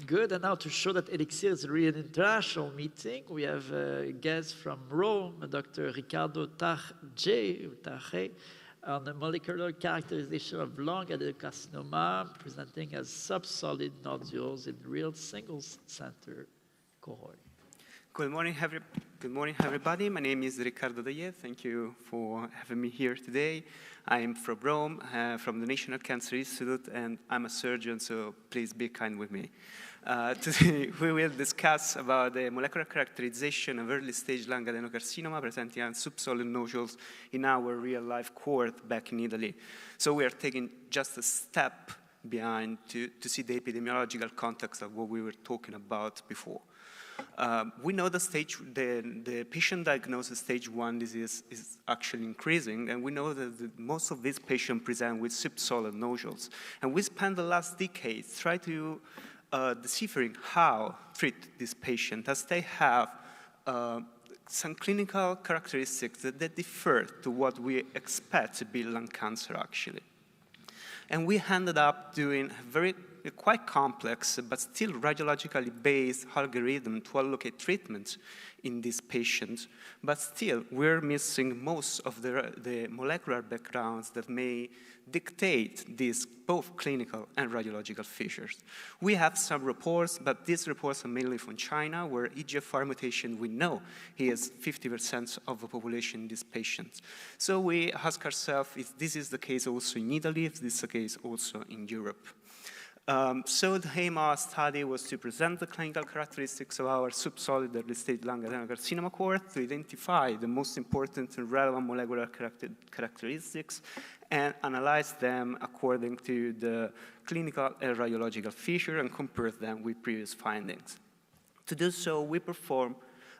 Good, and now to show that Elixir is really an international meeting, we have a guest from Rome, Dr. Riccardo Taje on the molecular characterization of lung adenocarcinoma, presenting as subsolid nodules in real single-center cohort. Good morning, everybody. My name is Riccardo Taje. Thank you for having me here today. I'm from Rome, from the National Cancer Institute, and I'm a surgeon, so please be kind with me. Today, we will discuss about the molecular characterization of early-stage lung adenocarcinoma presenting as subsolid nodules in our real-life cohort back in Italy. So we are taking just a step behind to see the epidemiological context of what we were talking about before. We know the patient diagnosis stage 1 disease is actually increasing, and we know that most of these patients present with subsolid nodules. And we spent the last decades trying to deciphering how treat this patient, as they have some clinical characteristics that differ to what we expect to be lung cancer, actually. And we ended up doing a quite complex, but still radiologically based algorithm to allocate treatment in these patients. But still, we're missing most of the molecular backgrounds that may dictate these both clinical and radiological features. We have some reports, but these reports are mainly from China, where EGFR mutation, we know is 50% of the population in these patients. So we ask ourselves if this is the case also in Italy, if this is the case also in Europe. So the aim of our study was to present the clinical characteristics of our subsolid early-stage lung adenocarcinoma cohort, to identify the most important and relevant molecular characteristics, and analyze them according to the clinical and radiological feature and compare them with previous findings. To do so, we performed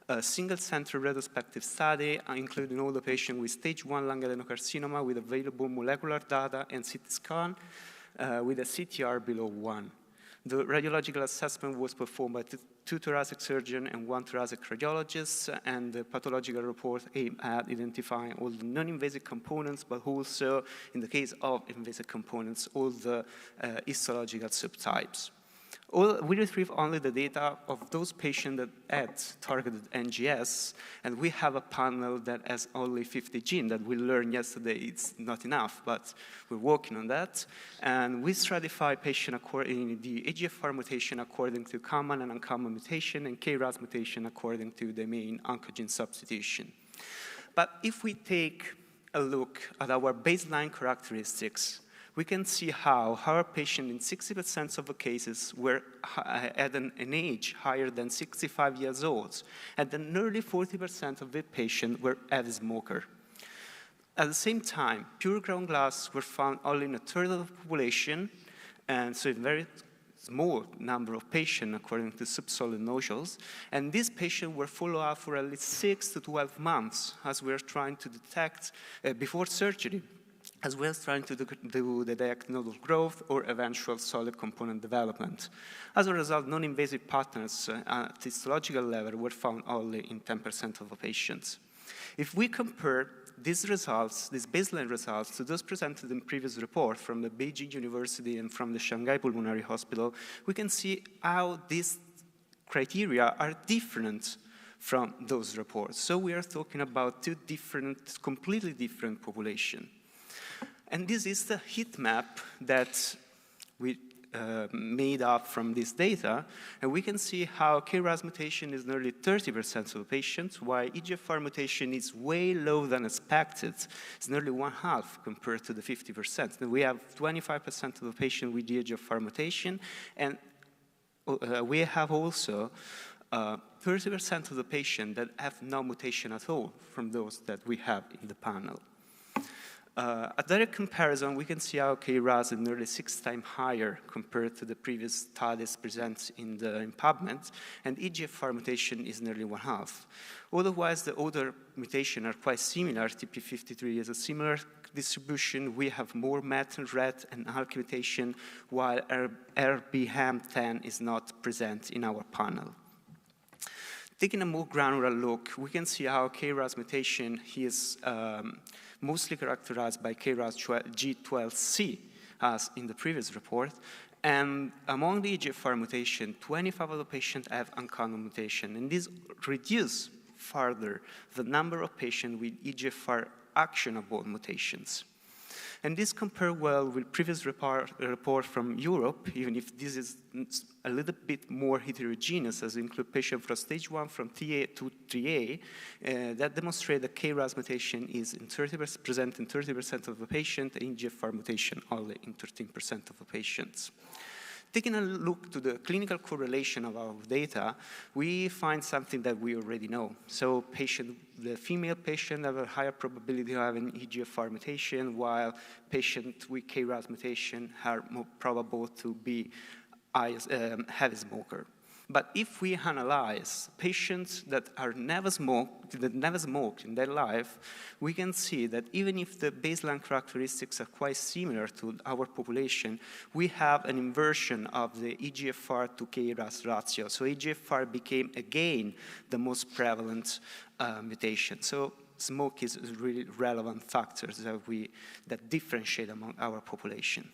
a single-center retrospective study, including all the patients with stage 1 lung adenocarcinoma with available molecular data and CT scan, with a CTR below 1. The radiological assessment was performed by 2 thoracic surgeons and 1 thoracic radiologist, and the pathological report aimed at identifying all the non-invasive components, but also, in the case of invasive components, all the histological subtypes. We retrieve only the data of those patients that had targeted NGS, and we have a panel that has only 50 genes that we learned yesterday. It's not enough, but we're working on that. And we stratify patients according to the EGFR mutation according to common and uncommon mutation, and KRAS mutation according to the main oncogene substitution. But if we take a look at our baseline characteristics, we can see how our patient in 60% of the cases were at an age higher than 65 years old, and then nearly 40% of the patients were avid smoker. At the same time, pure ground glass were found only in a third of the population, and so a very small number of patients according to subsolid nodules, and these patients were followed up for at least 6 to 12 months as we are trying to detect before surgery, as well as trying to detect nodal growth or eventual solid component development. As a result, non-invasive patterns at histological level were found only in 10% of the patients. If we compare these results, these baseline results, to those presented in previous report from the Beijing University and from the Shanghai Pulmonary Hospital, we can see how these criteria are different from those reports. So we are talking about two completely different populations. And this is the heat map that we made up from this data. And we can see how KRAS mutation is nearly 30% of the patients, while EGFR mutation is way lower than expected. It's nearly 1/2 compared to the 50%. And we have 25% of the patients with EGFR mutation, and we have also 30% of the patients that have no mutation at all from those that we have in the panel. At direct comparison, we can see how KRAS is nearly 6 times higher compared to the previous studies presented in PubMed, and EGFR mutation is nearly 1/2. Otherwise, the other mutations are quite similar. TP53 is a similar distribution. We have more MET and RET and ALK mutation, while RBM10 is not present in our panel. Taking a more granular look, we can see how KRAS mutation is mostly characterized by KRAS G12C, as in the previous report, And among the EGFR mutation, 25 of the patients have uncommon mutation, and this reduces further the number of patients with EGFR actionable mutations. And this compares well with previous report from Europe, even if this is a little bit more heterogeneous, as include patients from stage 1 from TA to 3A, that demonstrate that KRAS mutation is present in 30% of the patient, and EGFR mutation only in 13% of the patients. Taking a look to the clinical correlation of our data, we find something that we already know. So the female patient have a higher probability of having EGFR mutation, while patients with KRAS mutation are more probable to be heavy smoker. But if we analyze patients that never smoked in their life, we can see that even if the baseline characteristics are quite similar to our population, we have an inversion of the EGFR to KRAS ratio. So EGFR became again the most prevalent mutation. So smoke is a really relevant factor that differentiate among our population.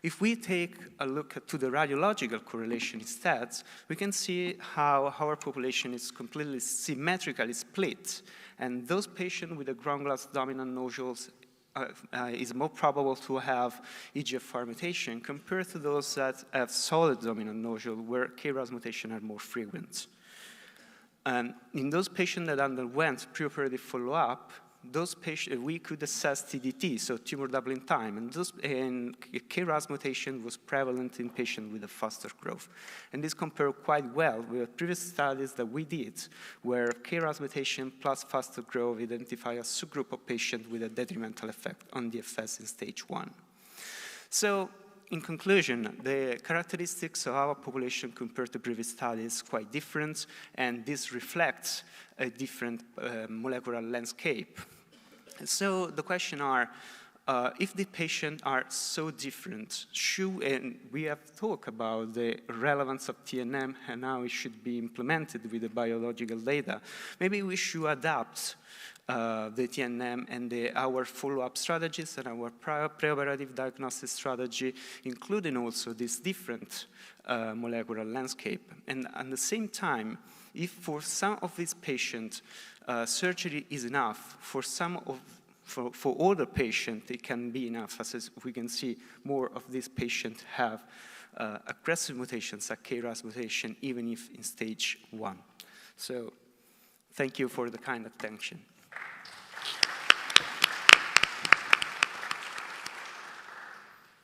If we take a look to the radiological correlation instead, we can see how our population is completely symmetrically split. And those patients with the ground glass dominant nodules is more probable to have EGFR mutation compared to those that have solid dominant nodule, where KRAS mutation are more frequent. And in those patients that underwent preoperative follow-up, those patients, we could assess TDT, so tumor doubling time, and KRAS mutation was prevalent in patients with a faster growth. And this compared quite well with previous studies that we did, where KRAS mutation plus faster growth identify a subgroup of patients with a detrimental effect on DFS in stage 1. So, in conclusion, the characteristics of our population compared to previous studies is quite different, and this reflects a different molecular landscape. So the question are, if the patients are so different, and we have talked about the relevance of TNM and how it should be implemented with the biological data, maybe we should adapt the TNM and our follow-up strategies and our preoperative diagnostic strategy, including also this different molecular landscape. And at the same time, if for some of these patients, surgery is enough, for older patients, it can be enough, as we can see more of these patients have aggressive mutations, like KRAS mutation, even if in stage 1. So thank you for the kind attention.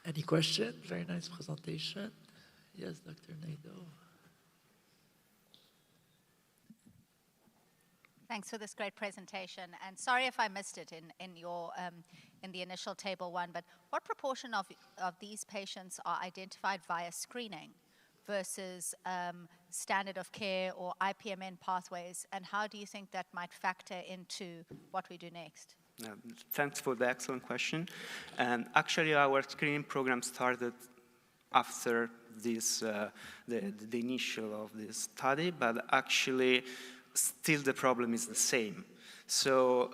Any question? Very nice presentation. Yes, Dr. Nadeau. Thanks for this great presentation. And sorry if I missed it in the initial table 1, but what proportion of these patients are identified via screening versus standard of care or IPMN pathways? And how do you think that might factor into what we do next? Thanks for the excellent question. And actually, our screening program started after this, the initial of this study, but actually, still the problem is the same. So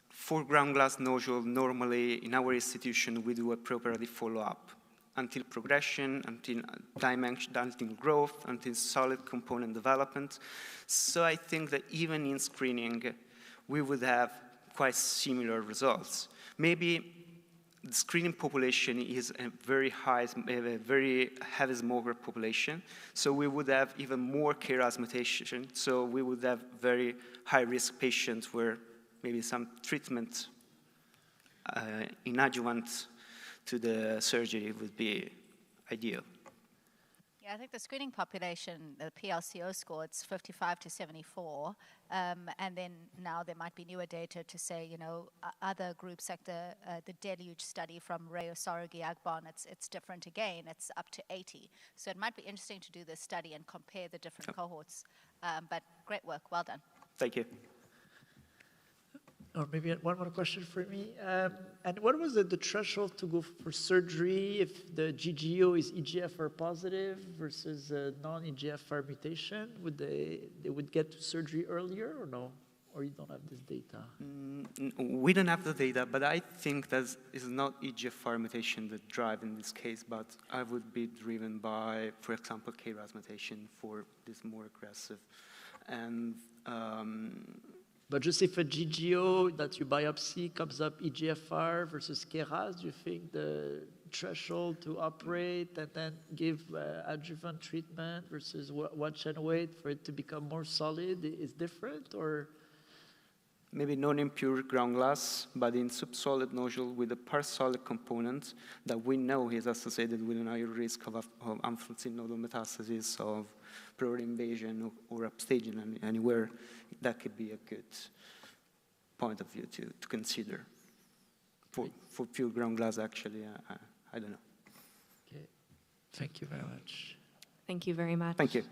for ground glass nodule, normally in our institution, we do a preoperative follow-up until progression, until until growth, until solid component development. So I think that even in screening, we would have quite similar results. Maybe the screening population is a very heavy smoker population, so we would have even more KRAS mutation, so we would have very high-risk patients where maybe some treatment in adjuvant to the surgery would be ideal. Yeah, I think the screening population, the PLCO score, it's 55 to 74. And then now there might be newer data to say, you know, other groups like the Deluge study from Ray Osorogi Agbon, it's different again. It's up to 80. So it might be interesting to do this study and compare the different cohorts. But great work. Well done. Thank you. Or maybe one more question for me. And what was the threshold to go for surgery if the GGO is EGFR positive versus non-EGFR mutation? Would they would get to surgery earlier or no? or you don't have this data? We don't have the data, but I think that is not EGFR mutation that drive in this case, but I would be driven by, for example, KRAS mutation for this more aggressive. And but just if a GGO that you biopsy comes up EGFR versus KRAS, do you think the threshold to operate and then give adjuvant treatment versus watch and wait for it to become more solid is different, or? Maybe non-impure ground glass, but in subsolid nodule with a par-solid component that we know is associated with an higher risk of unforeseen nodal metastasis, of pleural invasion, or upstaging anywhere. That could be a good point of view to consider. For pure ground glass, actually, I don't know. Okay. Thank you very much. Thank you very much. Thank you.